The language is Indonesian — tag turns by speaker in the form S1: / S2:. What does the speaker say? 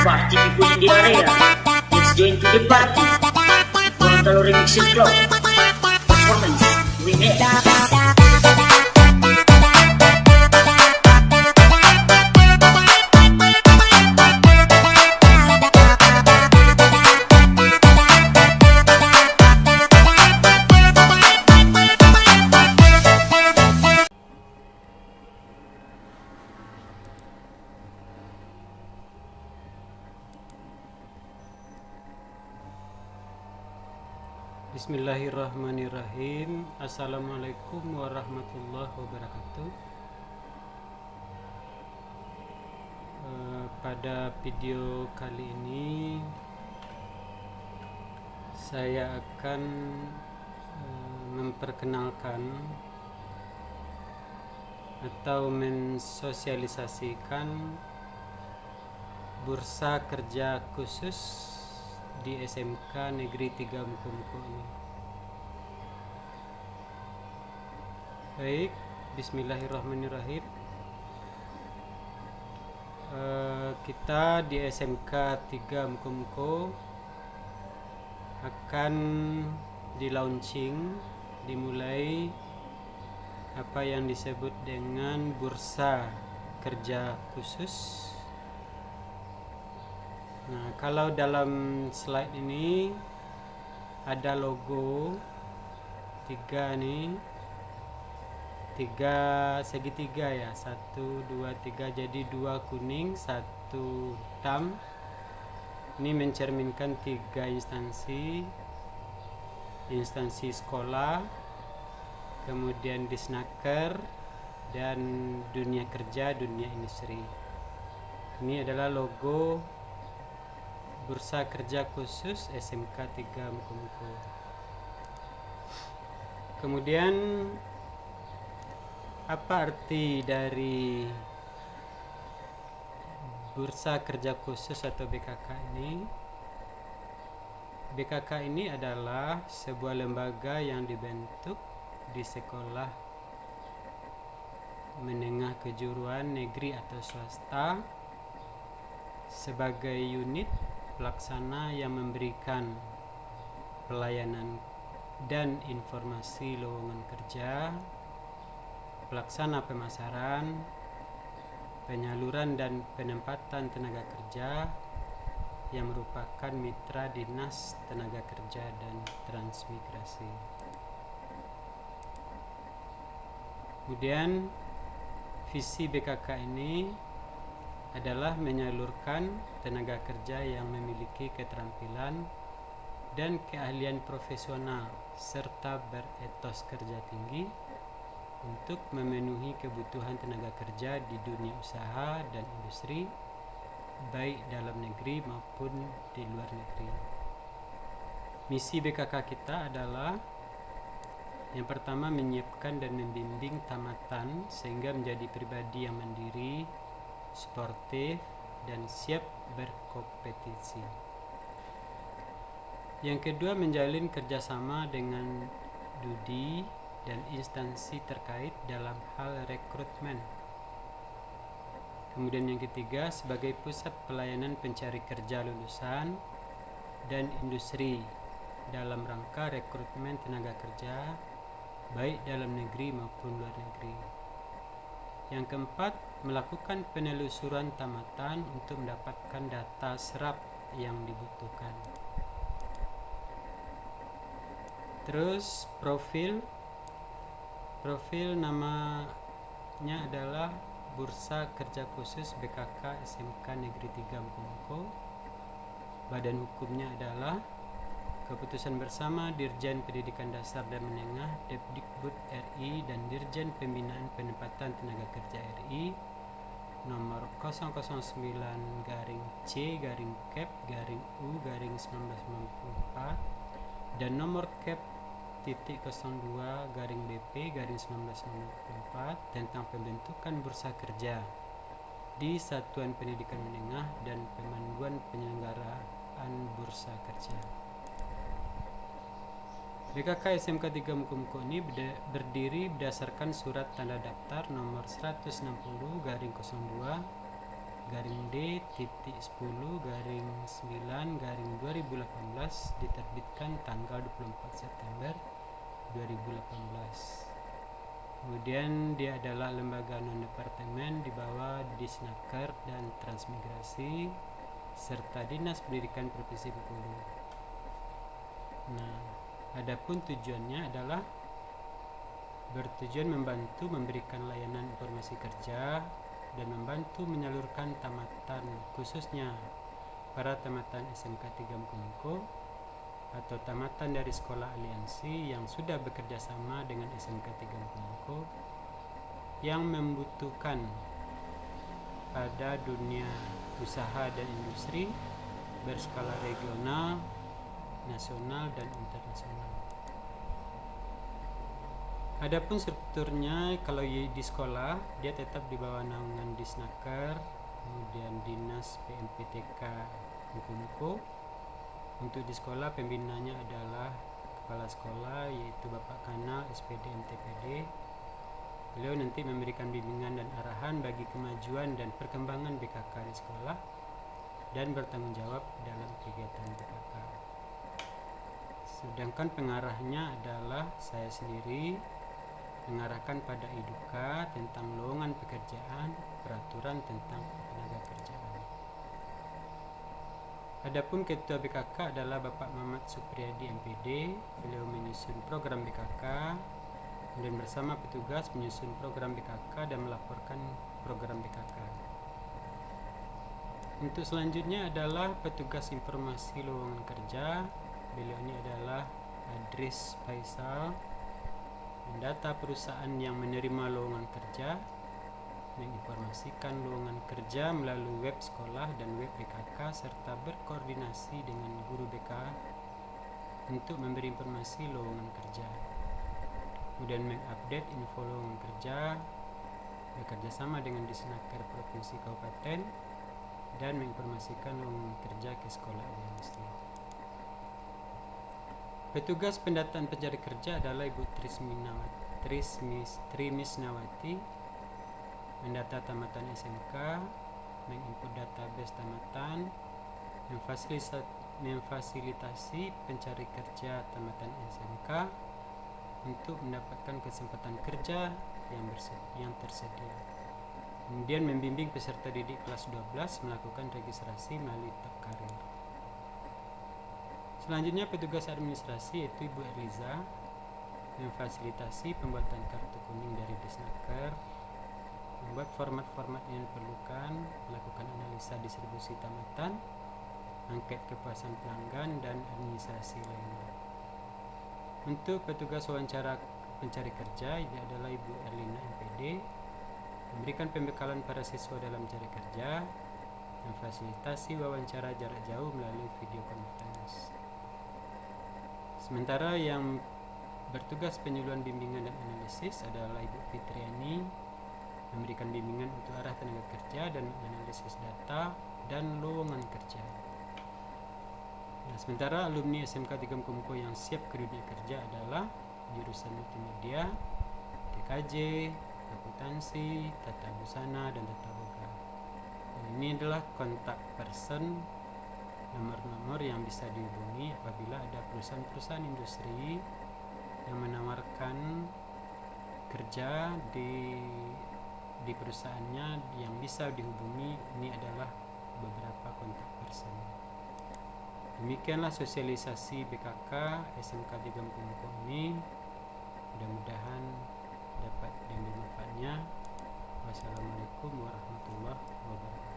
S1: party people in the area. Let's join to the party. Gorontalo Remixing Club. Performance Remix.
S2: Bismillahirrahmanirrahim. Assalamualaikum warahmatullahi wabarakatuh. Pada video kali ini saya akan memperkenalkan atau mensosialisasikan bursa kerja khusus di SMK Negeri 3 Mukomuko ini. Baik, bismillahirrahmanirrahim. Kita di SMK 3 Mukomuko akan dimulai apa yang disebut dengan bursa kerja khusus. Nah, kalau dalam slide ini ada logo tiga segitiga ya, 1, 2, 3, jadi 2 kuning 1 hitam. Ini mencerminkan 3 instansi sekolah, kemudian Disnaker, dan dunia kerja, dunia industri. Ini adalah logo Bursa Kerja Khusus SMK 3 Mukomuko. Kemudian apa arti dari Bursa Kerja Khusus atau BKK ini? BKK ini adalah sebuah lembaga yang dibentuk di sekolah menengah kejuruan negeri atau swasta sebagai unit pelaksana yang memberikan pelayanan dan informasi lowongan kerja, pelaksana pemasaran, penyaluran dan penempatan tenaga kerja yang merupakan mitra Dinas Tenaga Kerja dan Transmigrasi. Kemudian visi BKK ini adalah menyalurkan tenaga kerja yang memiliki keterampilan dan keahlian profesional serta beretos kerja tinggi untuk memenuhi kebutuhan tenaga kerja di dunia usaha dan industri, baik dalam negeri maupun di luar negeri. Misi BKK kita adalah yang pertama, menyiapkan dan membimbing tamatan sehingga menjadi pribadi yang mandiri, sportif, dan siap berkompetisi. Yang kedua, menjalin kerjasama dengan DUDI dan instansi terkait dalam hal rekrutmen. Kemudian yang ketiga, sebagai pusat pelayanan pencari kerja lulusan dan industri dalam rangka rekrutmen tenaga kerja baik dalam negeri maupun luar negeri. Yang keempat, melakukan penelusuran tamatan untuk mendapatkan data serap yang dibutuhkan. Terus profil namanya adalah Bursa Kerja Khusus BKK SMK Negeri 3 Mukomuko. Badan hukumnya adalah Keputusan Bersama Dirjen Pendidikan Dasar dan Menengah Depdikbud RI dan Dirjen Pembinaan Penempatan Tenaga Kerja RI nomor 009-C-Cap-U-1994 dan nomor Cap.02-BP-1994 tentang pembentukan bursa kerja di Satuan Pendidikan Menengah dan pemanduan penyelenggaraan bursa kerja. BKK SMK 3 Mukomuko ini berdiri berdasarkan surat tanda daftar nomor 160-10-10-2018 diterbitkan tanggal 24 September 2018. Kemudian dia adalah lembaga non-departemen di bawah Disnaker dan Transmigrasi serta Dinas Pendidikan Provinsi Bengkulu. Nah, adapun tujuannya adalah bertujuan membantu memberikan layanan informasi kerja dan membantu menyalurkan tamatan, khususnya para tamatan SMK 3 Mukomuko atau tamatan dari sekolah aliansi yang sudah bekerja sama dengan SMK 3 Mukomuko yang membutuhkan pada dunia usaha dan industri berskala regional, nasional, dan internasional. Adapun strukturnya, kalau di sekolah dia tetap di bawah naungan Disnaker, kemudian Dinas PMPTK Mukomuko. Untuk di sekolah pembinanya adalah kepala sekolah, yaitu Bapak Kanal SPD MTPD. Beliau nanti memberikan bimbingan dan arahan bagi kemajuan dan perkembangan BKK di sekolah dan bertanggung jawab dalam kegiatan BKK. Sedangkan pengarahnya adalah saya sendiri, mengarahkan pada Eduka tentang lowongan pekerjaan, peraturan tentang tenaga kerjaan. Adapun Ketua BKK adalah Bapak Mamat Supriyadi MPD. Beliau menyusun program BKK, kemudian bersama petugas menyusun program BKK dan melaporkan program BKK. Untuk selanjutnya adalah petugas informasi lowongan kerja. Beliau ini adalah Adris Faisal, mendata perusahaan yang menerima lowongan kerja, menginformasikan lowongan kerja melalui web sekolah dan web BKK serta berkoordinasi dengan guru BK untuk memberi informasi lowongan kerja. Kemudian mengupdate info lowongan kerja, bekerja sama dengan Disnaker Provinsi Kabupaten, dan menginformasikan lowongan kerja ke sekolah aliansi. Petugas pendataan pencari kerja adalah Ibu Trimisnawati, mendata tamatan SMK, menginput database tamatan, memfasilitasi pencari kerja tamatan SMK untuk mendapatkan kesempatan kerja yang tersedia. Kemudian membimbing peserta didik kelas 12 melakukan registrasi melalui tab karir. Selanjutnya petugas administrasi yaitu Ibu Eliza, memfasilitasi pembuatan kartu kuning dari Disnaker, membuat format-format yang diperlukan, melakukan analisa distribusi tamatan, angket kepuasan pelanggan, dan administrasi lainnya. Untuk petugas wawancara pencari kerja, ini adalah Ibu Erlina MPD, memberikan pembekalan para siswa dalam mencari kerja, memfasilitasi wawancara jarak jauh melalui video conference. Sementara yang bertugas penyuluhan bimbingan dan analisis adalah Ibu Fitriani, memberikan bimbingan untuk arah tenaga kerja dan menganalisis data dan lowongan kerja. Nah, sementara alumni SMK 3 Mukomuko yang siap ke dunia kerja adalah jurusan multimedia, TKJ, akuntansi, tata busana, dan tata boga. Ini adalah kontak person, nomor-nomor yang bisa dihubungi apabila ada perusahaan-perusahaan industri yang menawarkan kerja di perusahaannya yang bisa dihubungi. Ini adalah beberapa kontak person. Demikianlah sosialisasi BKK SMK 3 Mukomuko ini. Mudah-mudahan dapat diambil manfaatnya. Wassalamualaikum warahmatullahi wabarakatuh.